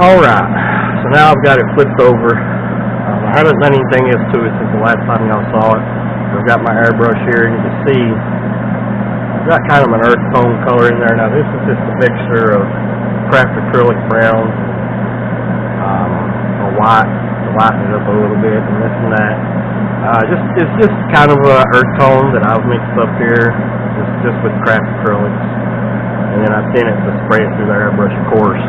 Alright, so now I've got it flipped over. I haven't done anything else to it since the last time y'all saw it. I've got my airbrush here, and you can see I've got kind of an earth tone color in there. Now this is just a mixture of craft acrylic brown, a white to lighten it up a little bit, and this and that. It's just kind of an earth tone that I've mixed up here, just with craft acrylics, and then I thin it to spray it through the airbrush, of course.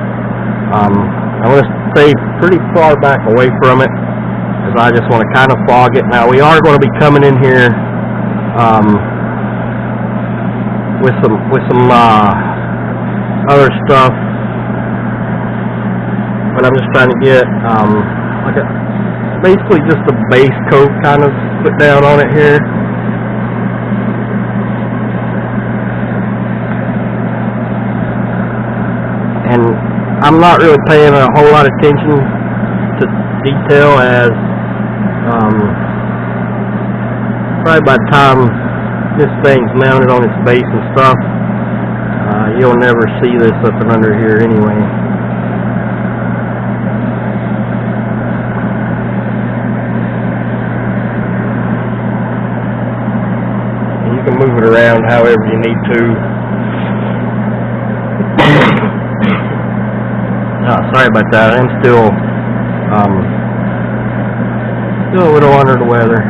I'm going to stay pretty far back away from it, because I just want to kind of fog it. Now we are going to be coming in here with some other stuff, but I'm just trying to get basically just a base coat kind of put down on it here. And I'm not really paying a whole lot of attention to detail, as probably by the time this thing's mounted on its base and stuff, you'll never see this up and under here anyway. And you can move it around however you need to. Sorry about that. I'm still a little under the weather.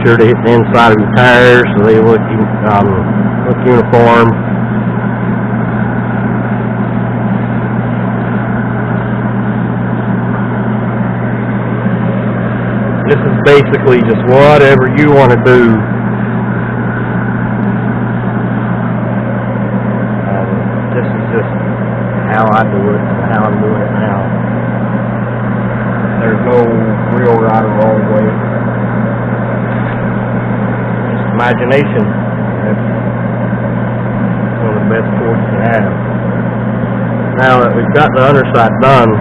Sure to hit the inside of your tires so they look uniform. This is basically just whatever you want to do. This is just how I do it, how I'm doing it now. There's no real right or wrong way. Imagination. That's one of the best tools you can have. Now that we've got the underside done,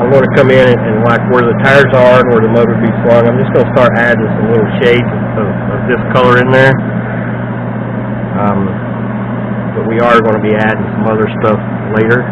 I'm going to come in and like where the tires are and where the motor will be slung, I'm just going to start adding some little shades of this color in there. But we are going to be adding some other stuff later.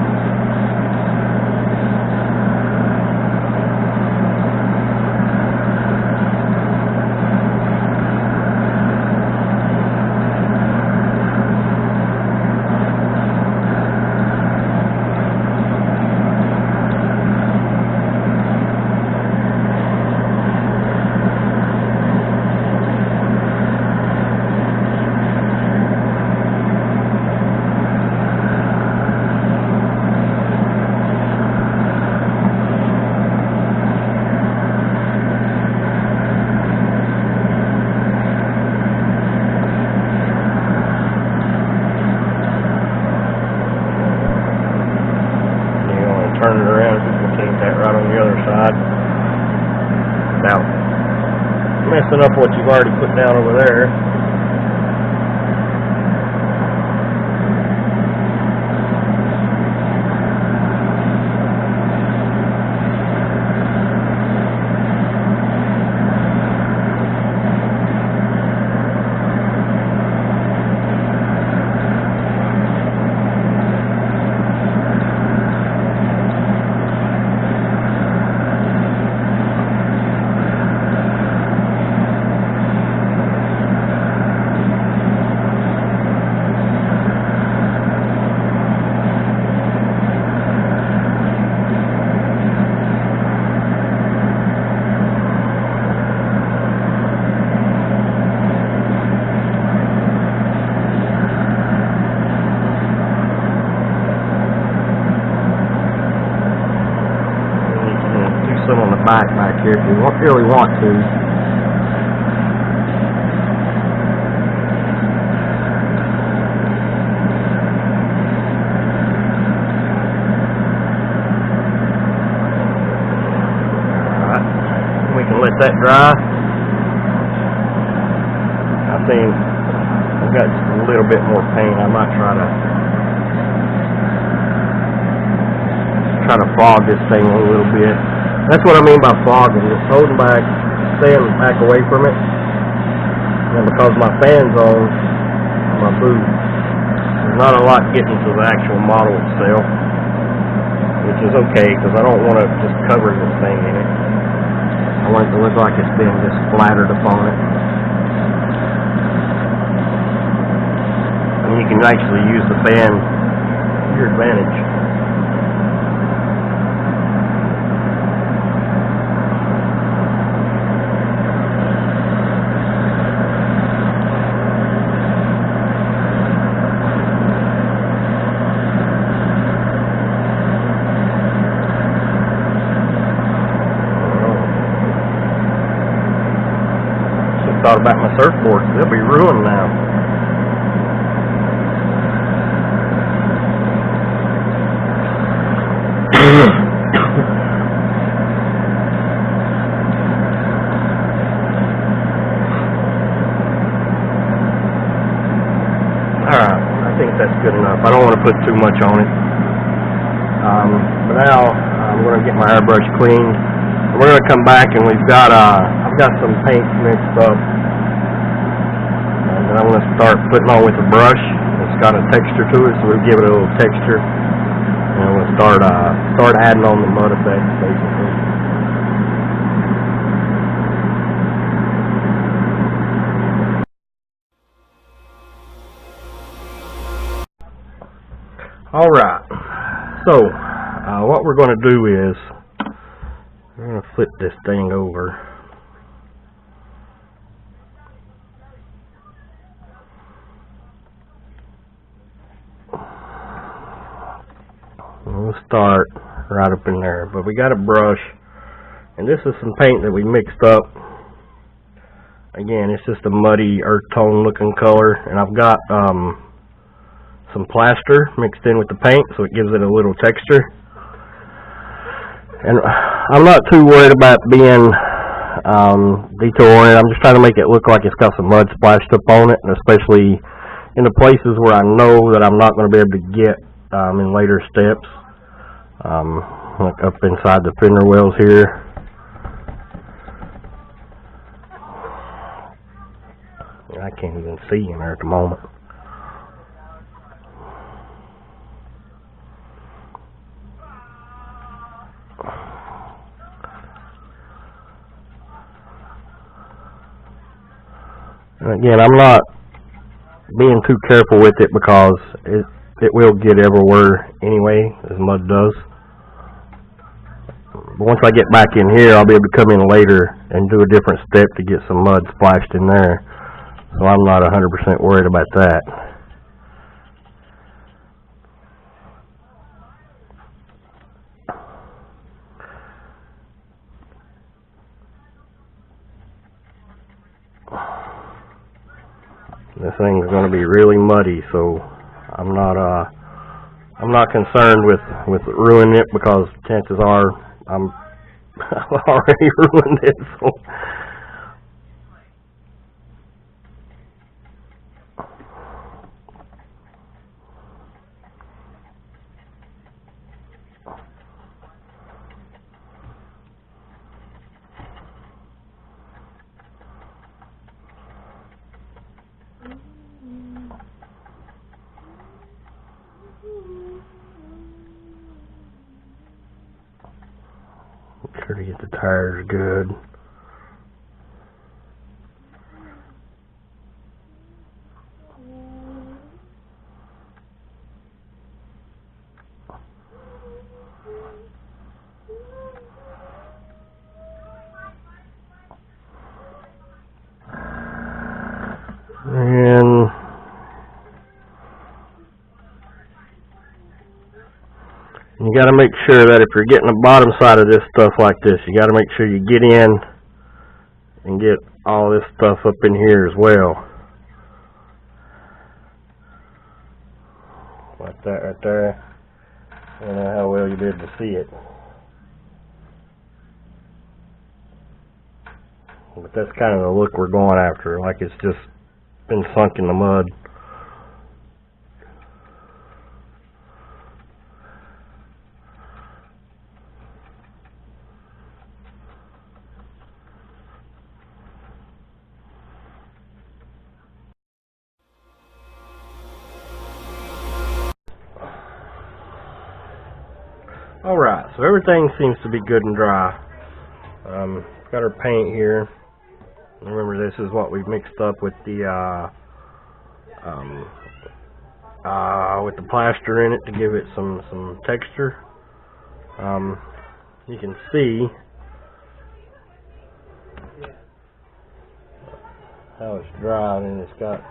Turn it around, you can take that right on the other side without messing up what you've already put down over there. Back here if you really want to. let that dry. I think I've got just a little bit more paint. I might try to fog this thing a little bit. That's what I mean by fogging, just holding back, staying back away from it. And because my fan's on my boot, there's not a lot getting to the actual model itself, which is okay because I don't want to just cover this thing in it. I want it to look like it's been just splattered upon it. And you can actually use the fan to your advantage. Thought about my surfboards. They'll be ruined now. Alright, I think that's good enough. I don't want to put too much on it. But now I'm going to get my airbrush cleaned. We're going to come back and we've got I've got some paint mixed up, and then I'm going to start putting on with the brush. It's got a texture to it, so we'll give it a little texture, and we'll start adding on the mud effects basically. Alright, so what we're going to do is we're going to flip this thing over. We'll start right up in there, but we got a brush, and this is some paint that we mixed up. Again, it's just a muddy earth tone looking color, and I've got some plaster mixed in with the paint, so it gives it a little texture. And I'm not too worried about being detail-oriented. I'm just trying to make it look like it's got some mud splashed up on it, and especially in the places where I know that I'm not going to be able to get in later steps, like up inside the fender wells here. I can't even see in there at the moment. And again, I'm not being too careful with it because it will get everywhere anyway, as mud does. But once I get back in here, I'll be able to come in later and do a different step to get some mud splashed in there. So I'm not 100% worried about that. This thing's going to be really muddy, so I'm not concerned with ruining it, because chances are I've already ruined it. So make sure to get the tires good. And you got to make sure that if you're getting the bottom side of this stuff like this, you got to make sure you get in and get all this stuff up in here as well. Like that right there. I don't know how well you'll be able to see it. But that's kind of the look we're going after, like it's just been sunk in the mud. Alright, so everything seems to be good and dry. Got our paint here. Remember, this is what we've mixed up with the plaster in it to give it some texture. You can see how it's dry, and it's got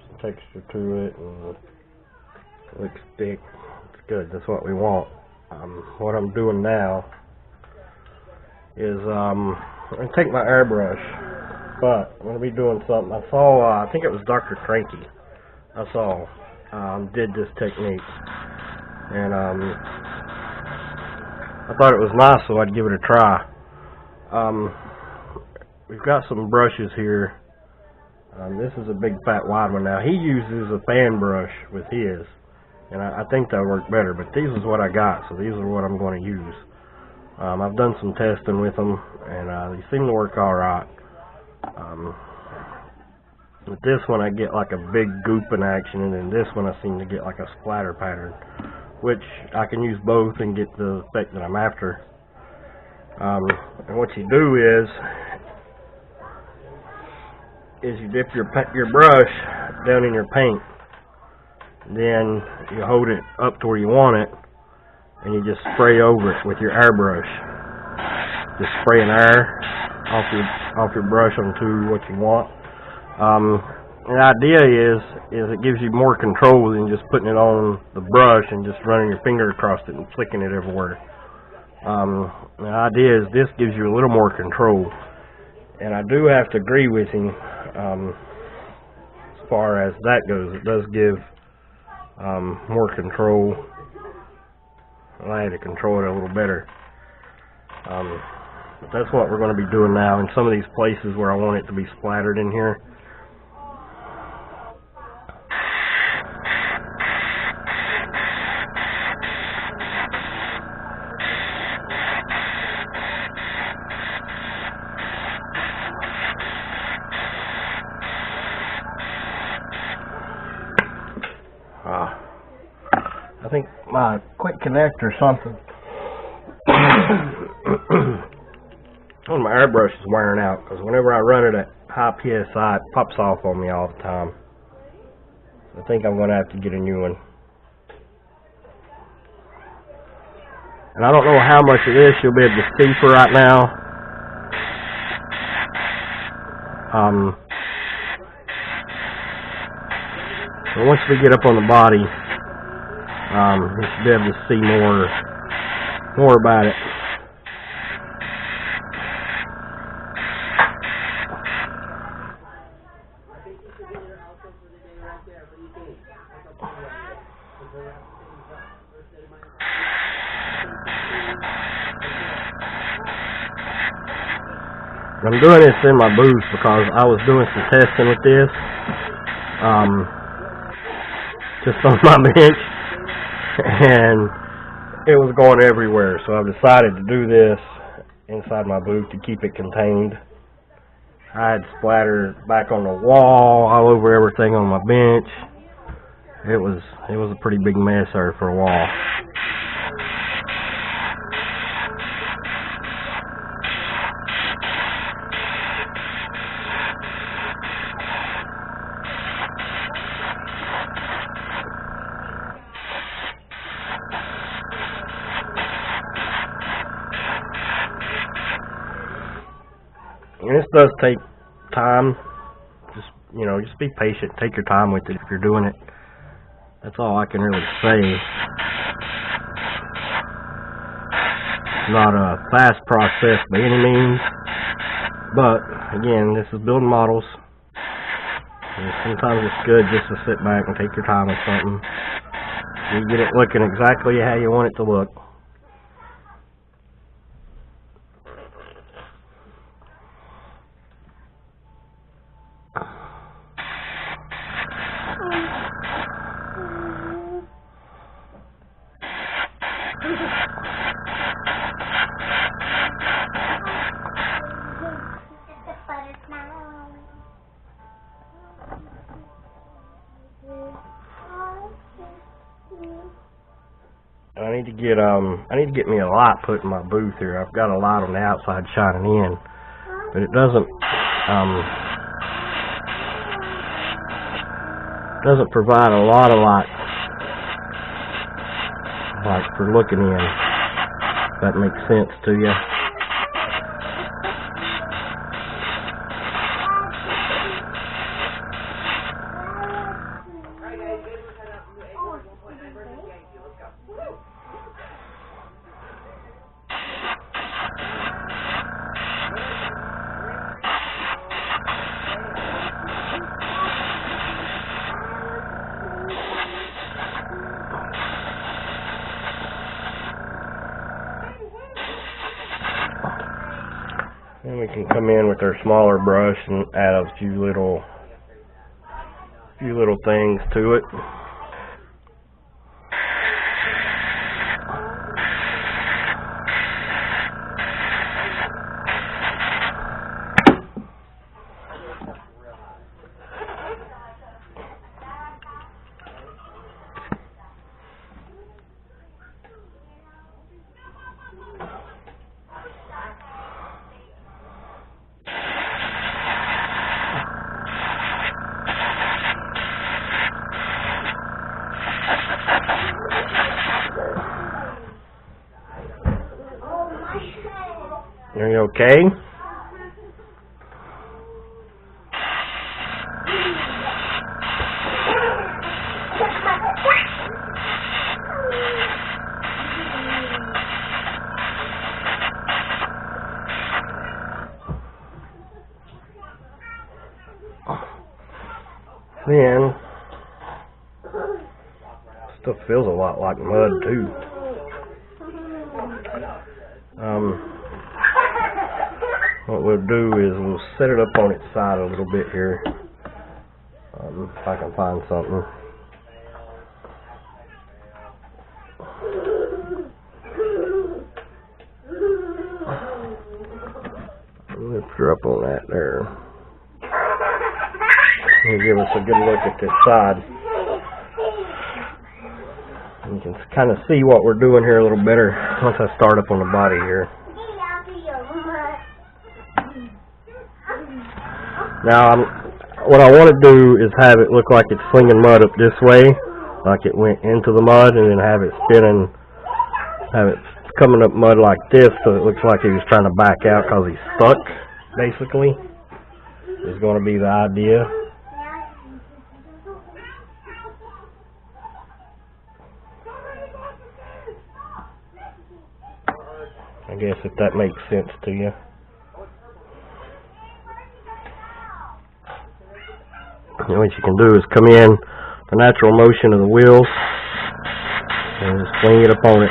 some texture to it, and it looks thick. It's good. That's what we want. What I'm doing now is I'm going to take my airbrush, but I'm going to be doing something. I saw, I think it was Dr. Cranky, I saw, did this technique, and I thought it was nice, so I'd give it a try. We've got some brushes here. This is a big fat wide one. Now, he uses a fan brush with his, and I think that'll work better, but these is what I got, so these are what I'm going to use. I've done some testing with them, and they seem to work alright. With this one I get like a big goop in action, and then this one I seem to get like a splatter pattern, which I can use both and get the effect that I'm after. And what you do is you dip your brush down in your paint, then you hold it up to where you want it, and you just spray over it with your airbrush. Just spraying air off your brush onto what you want. The idea is it gives you more control than just putting it on the brush and just running your finger across it and flicking it everywhere. The idea is this gives you a little more control, and I do have to agree with him as far as that goes. It does give more control. I had to control it a little better. But that's what we're going to be doing now in some of these places where I want it to be splattered in here. I think my quick connect or something on my airbrush is wearing out, because whenever I run it at high PSI, it pops off on me all the time. I think I'm going to have to get a new one. And I don't know how much of this you'll be able to see for right now. But once we get up on the body, you should be able to see more about it. I'm doing this in my booth because I was doing some testing with this, just on my bench, and it was going everywhere, so I've decided to do this inside my booth to keep it contained. I had splatter back on the wall, all over everything on my bench. It was a pretty big mess there for a while. And this does take time. Just be patient. Take your time with it if you're doing it. That's all I can really say. It's not a fast process by any means, but again, this is building models. And sometimes it's good just to sit back and take your time with something. You get it looking exactly how you want it to look. need to get me a light put in my booth here. I've got a light on the outside shining in, but it doesn't provide a lot of light, like for looking in, if that makes sense to you. And we can come in with our smaller brush and add a few little things to it. Are you okay? Then, stuff feels a lot like mud too. What we'll do is we'll set it up on its side a little bit here. If I can find something. Lift her up on that there. It'll give us a good look at this side. You can kind of see what we're doing here a little better once I start up on the body here. Now, what I want to do is have it look like it's slinging mud up this way, like it went into the mud, and then have it spinning, have it coming up mud like this, so it looks like he was trying to back out because he's stuck, basically, is going to be the idea. I guess if that makes sense to you. And what you can do is come in the natural motion of the wheels and just swing it up on it.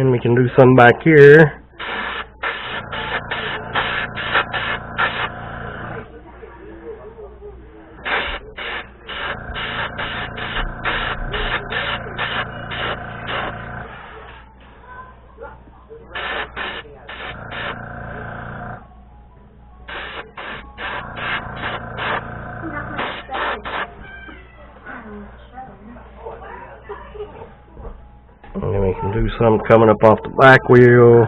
And we can do some back here. And then we can do some coming up off the back wheel.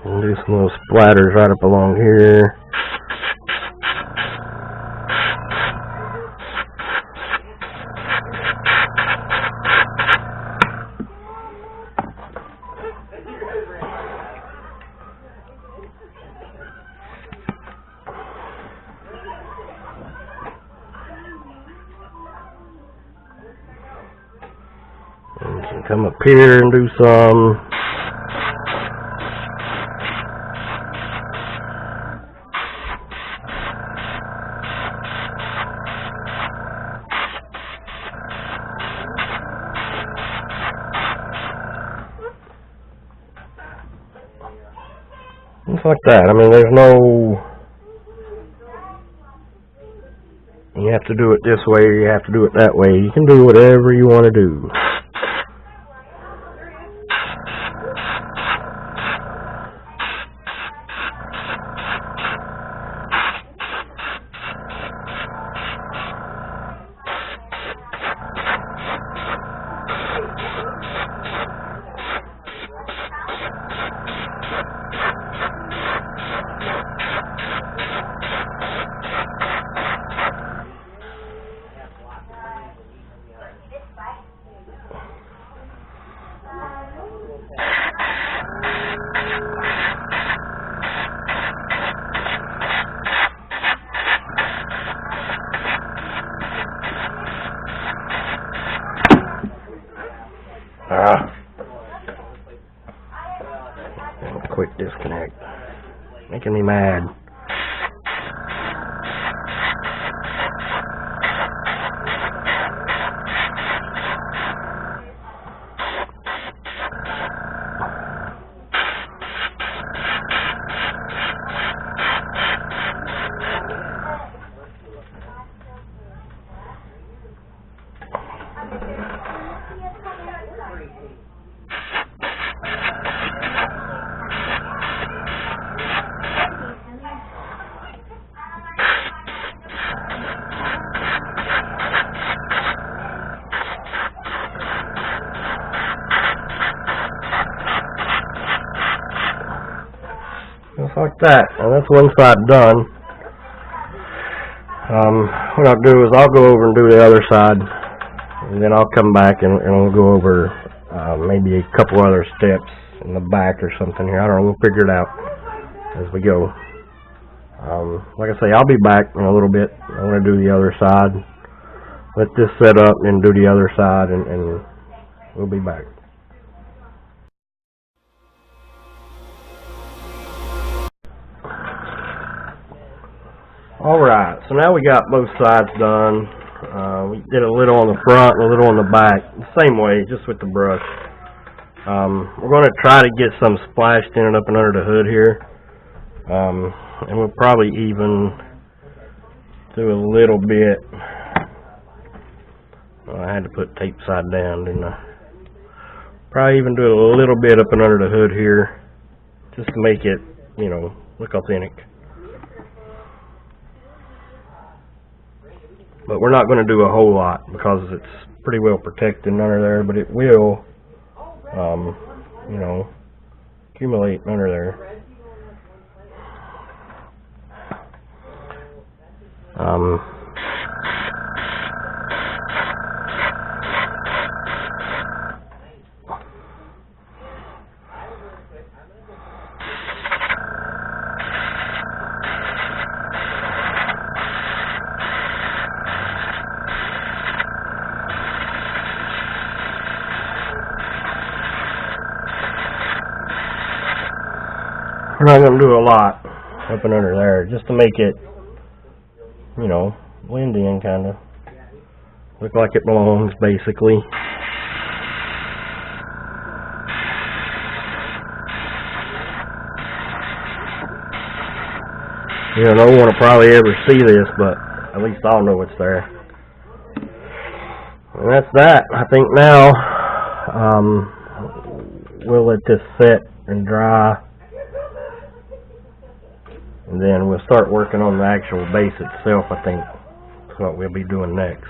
And do some little splatters right up along here. And can come up here and do some. Just like that. I mean, there's no, you have to do it this way or you have to do it that way. You can do whatever you want to do. Quick disconnect. Making me mad. Just like that. And that's one side done. What I'll do is I'll go over and do the other side, and then I'll come back and we'll go over maybe a couple other steps in the back or something here. I don't know. We'll figure it out as we go. Like I say, I'll be back in a little bit. I'm going to do the other side. Let this set up and do the other side, and we'll be back. Alright, so now we got both sides done. We did a little on the front and a little on the back. The same way, just with the brush. We're going to try to get some splashed in and up and under the hood here. And we'll probably even do a little bit. I had to put tape side down, didn't I? Probably even do a little bit up and under the hood here, just to make it, you know, look authentic. But we're not going to do a whole lot because it's pretty well protected under there, but it will, you know, accumulate under there. We're not going to do a lot up and under there, just to make it you know, blend in kind of. Look like it belongs, basically. You know, no one will probably ever see this, but at least I'll know it's there. And that's that. I think now we'll let this set and dry, and then we'll start working on the actual base itself. I think that's what we'll be doing next.